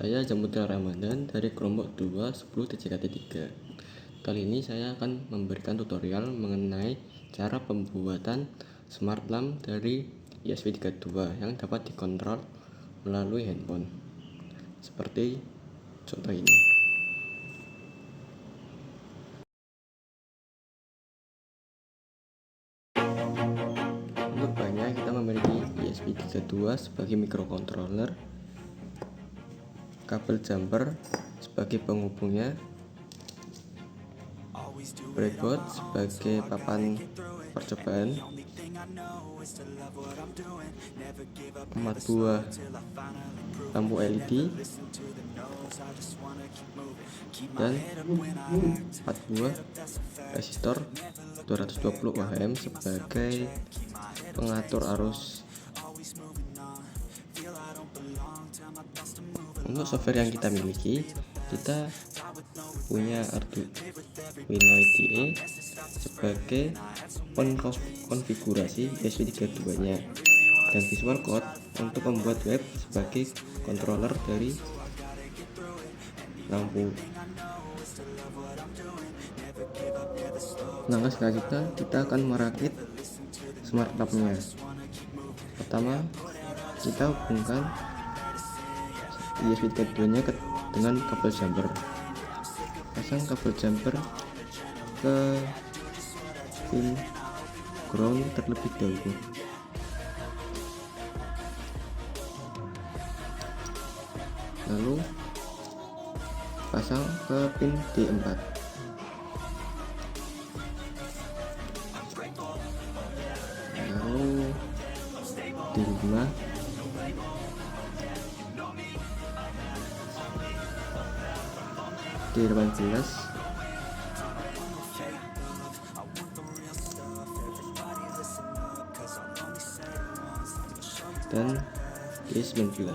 Saya Jamutil Ramadan dari kelompok 2 10 TJKT3. Kali ini saya akan memberikan tutorial mengenai cara pembuatan smart lamp dari ESP32 yang dapat dikontrol melalui handphone. Seperti contoh ini. Untuk bahannya kita memiliki ESP32 sebagai microcontroller, kabel jumper sebagai penghubungnya, breadboard sebagai papan percobaan, 4 buah lampu LED, dan 4 buah resistor 220 ohm sebagai pengatur arus. Untuk software yang kita miliki, kita punya Arduino IDE sebagai konfigurasi ESP32 nya, dan Visual Code untuk membuat web sebagai controller dari lampu. Langkah selanjutnya kita akan merakit smart lamp-nya. Pertama, kita hubungkan ESP32 nya dengan kabel jumper. Pasang kabel jumper ke pin ground terlebih dahulu. Lalu pasang ke pin D4. Lalu D5. D18 dan D19.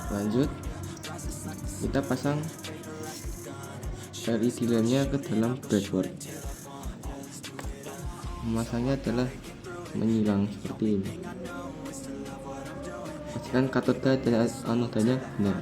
Lanjut, kita pasang LED lainnya ke dalam breadboard. Memasangnya adalah menyilang seperti ini. Pastikan katoda dan anodanya benar.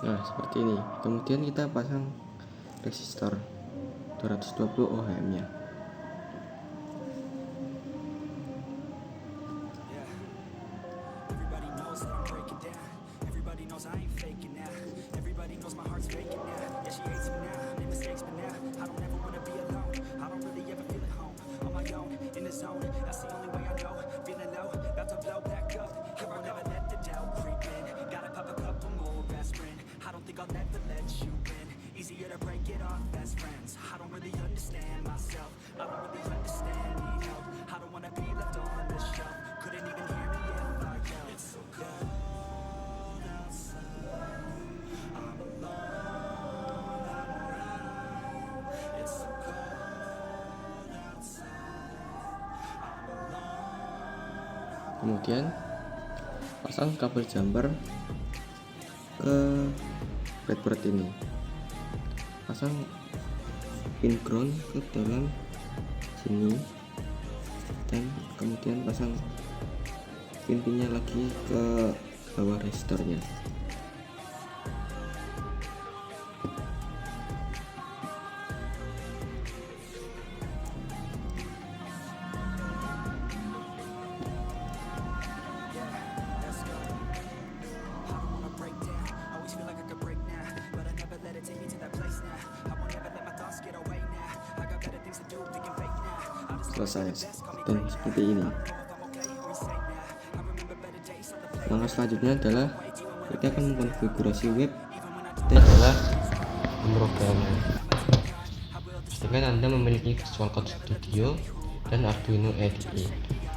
Nah, seperti ini. Kemudian kita pasang resistor 220 ohm nya. Kemudian pasang kabel jumper ke breadboard ini. Pasang pin ground ke dalam sini, dan kemudian pasang pin-pinnya lagi ke bawah resistornya. selesai dan seperti ini. Langkah selanjutnya adalah kita akan mengkonfigurasi web. Itu adalah pemrograman. Pastikan Anda memiliki Visual Code Studio dan Arduino IDE.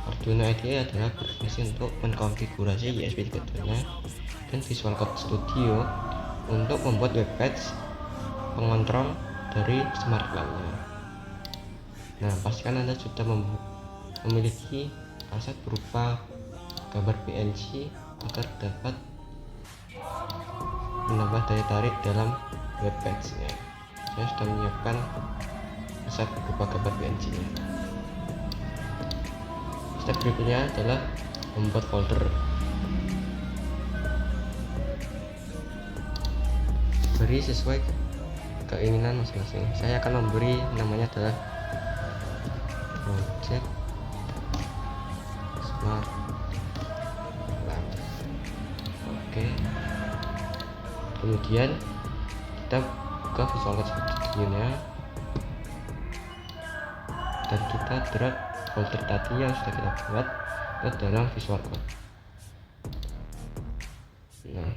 Arduino IDE adalah berfungsi untuk mengkonfigurasi USB 3.2 dan Visual Code Studio untuk membuat web page pengontrol dari smart lamp-nya. Nah, pastikan Anda sudah memiliki aset berupa gambar PNG agar dapat menambah daya tarik dalam web page-nya. Saya sudah menyiapkan aset berupa gambar PNG-nya. Step berikutnya adalah membuat folder. Beri sesuai keinginan masing-masing. Saya akan memberi namanya adalah project smart lamp. Oke. Kemudian kita buka Visual Code Studio-nya dan kita drag folder tadi yang sudah kita buat ke dalam Visual Code. Nah,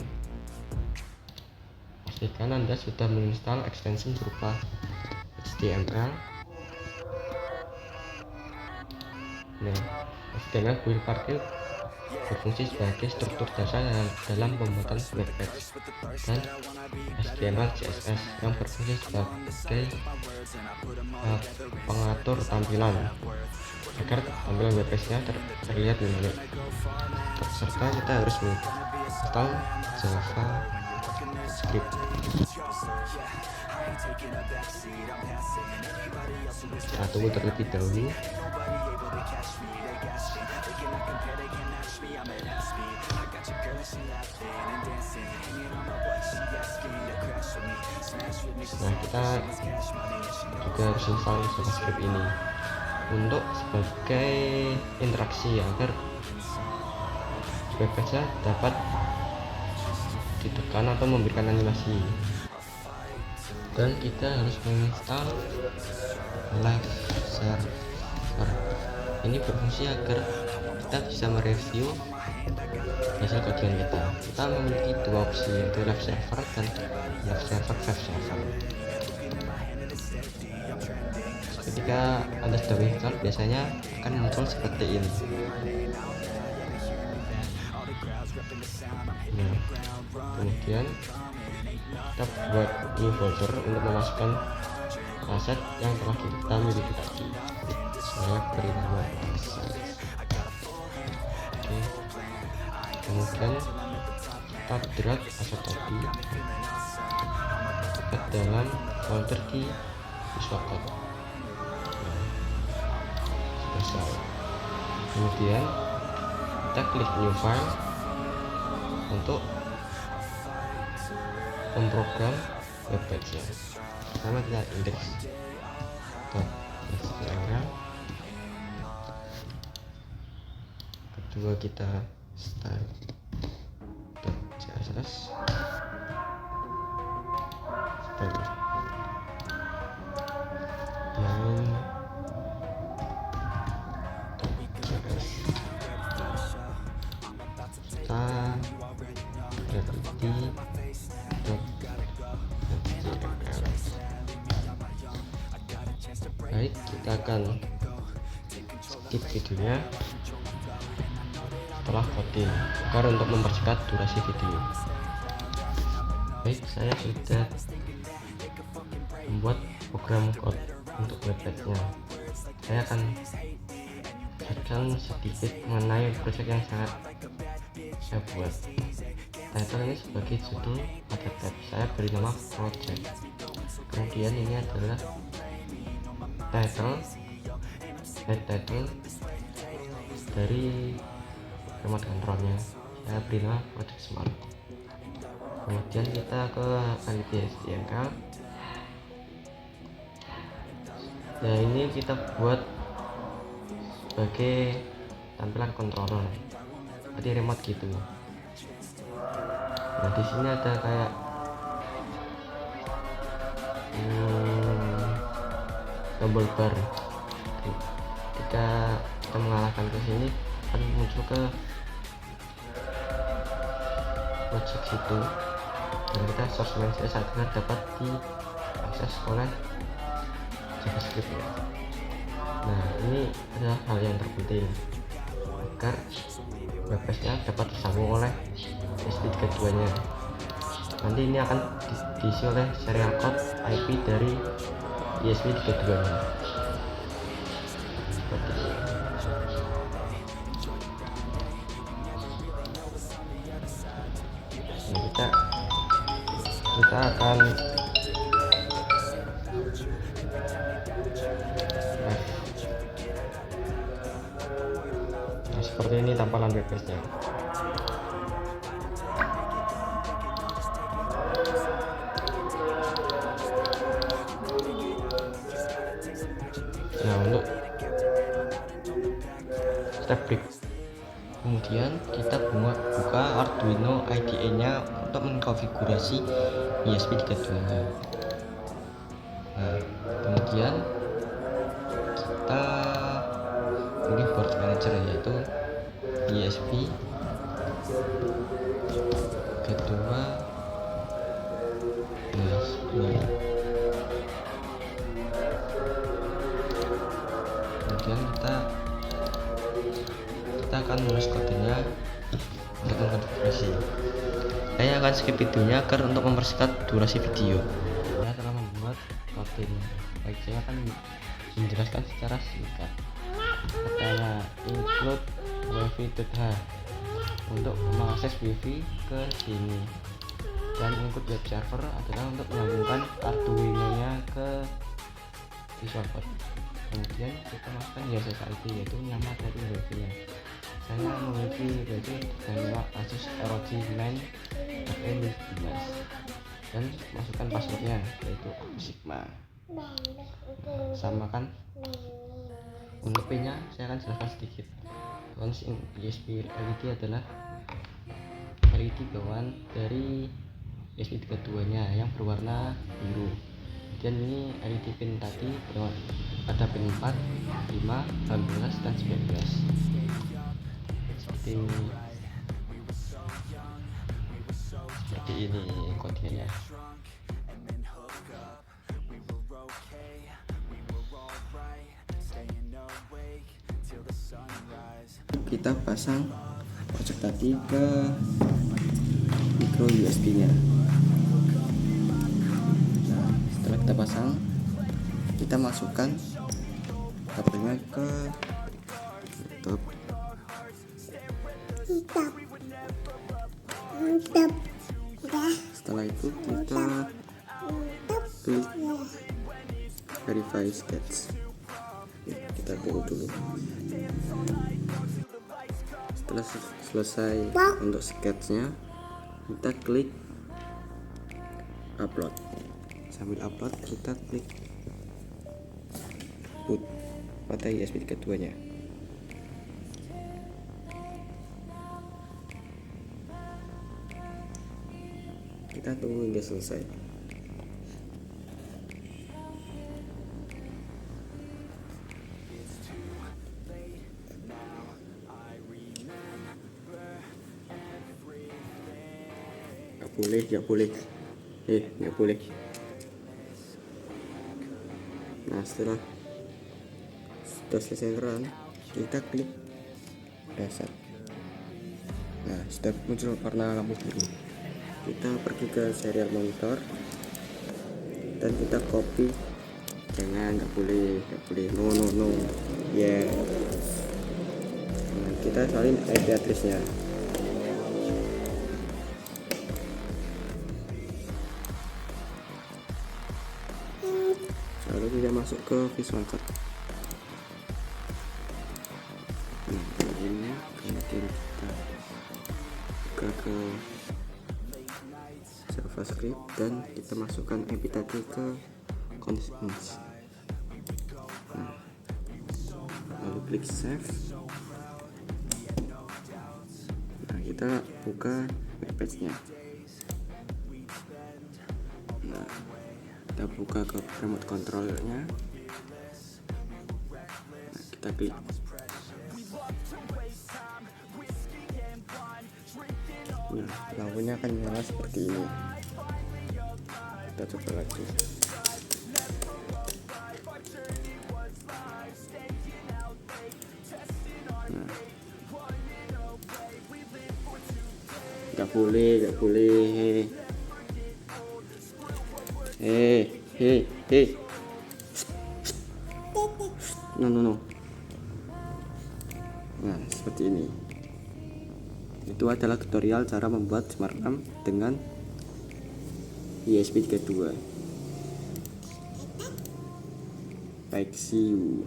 pastikan Anda sudah menginstal extension berupa HTML. Nah, HTML build partil berfungsi sebagai struktur dasar dalam pembuatan web page, dan HTML CSS yang berfungsi sebagai pengatur tampilan agar tampilan web page-nya terlihat menarik. Serta kita harus menginstal JavaScript. Kita tunggu terlebih dahulu. Nah, kita juga harus install JavaScript ini untuk sebagai interaksi agar web page dapat ditekan atau memberikan animasi. Dan kita harus menginstal live server. Ini berfungsi agar kita bisa mereview hasil codingan kita. Kita memiliki dua opsi, yaitu live server dan live server web server. Ketika Anda sudah menginstal, biasanya akan muncul seperti ini. Nah, kemudian kita buat new folder untuk memasukkan aset yang telah kita miliki tadi. Saya beri nama aset. Oke. Kemudian kita drag aset tadi ke dalam folder di Visual Code. Selesai. Kemudian kita klik new file untuk memprogram web page-nya. Pertama kita index.html, kedua kita style.css, Baik, kita akan skip videonya setelah coding agar untuk mempersingkat durasi video. Baik, saya sudah membuat program code untuk web page-nya. Saya akan jelaskan sedikit mengenai project yang sangat saya buat. Title ini sebagai judul pada tab, saya beri nama project. Kemudian ini adalah head title dari remote controlnya, saya beri nama project smart. Kemudian kita ke HTML. Nah, ini kita buat sebagai tampilan controller seperti remote gitu. Nah, di sini ada kayak tombol bar di Jika kita mengalahkan ke sini akan muncul ke project situ, dan kita source main CS agar dapat diakses oleh JavaScript ya. Nah, ini adalah hal yang terpenting agar webpage-nya dapat tersambung oleh ESP32 nya. Nanti ini akan diisi oleh serial code IP dari ESP32 nya seperti ini. Nah, kita akan seperti ini tampilan webpage-nya. Nah, untuk step break, kemudian kita buka Arduino IDE nya untuk mengkonfigurasi ESP32 nya. Nah, kemudian kita pilih board manager, yaitu ESP32 ini. Kemudian kita akan menulis kodenya untuk mengkonfigurasi. Saya akan skip videonya agar untuk mempersingkat durasi video. Saya telah membuat kodenya. Baik, saya akan menjelaskan secara singkat. Pertama, include wifi.h untuk mengakses wifi ke sini, dan include web server adalah untuk menyambungkan Arduino nya ke Visual Code. Kemudian kita masukkan SSID, yaitu nama dari wifi nya. Saya memiliki wifi dengan Asus ROG 9 dan masukkan passwordnya, yaitu Sigma. Samakan. Untuk pin nya saya akan jelaskan sedikit. Launch ESP LED adalah LED bawaan dari ESP32 nya yang berwarna biru. Dan ini LED pin tadi ada pin 4, 5, 18, dan 19 seperti ini kodenya. Kita pasang project tadi ke micro USB nya. Nah, setelah kita pasang, kita masukkan kabelnya ke laptop. Setelah itu kita klik verify sketch. Kita tunggu dulu. Setelah selesai untuk sketchnya, kita klik upload. Sambil upload, kita klik boot pada ESP32 nya. Kita tunggu hingga selesai. Nggak boleh. Nah, setelah sudah selesai run, kita klik reset. Nah, sudah muncul warna lampu biru. Kita pergi ke serial monitor dan kita copy. Nggak boleh, no ya. Nah, kita salin IP address nya. Lalu kita masuk ke Visual Code. Nah, ini kemudian kita buka ke JavaScript dan kita masukkan IP tadi ke constraints. Nah, lalu klik save. Nah, kita buka webpage nya. Nah, kita buka ke remote controllernya. Nah, kita klik. Nah, lampunya akan nyala seperti ini. Kita coba lagi. Nah, nggak boleh. Hei. No. Nah, seperti ini. Itu adalah tutorial cara membuat smart lamp dengan USB 32. Baik, see you.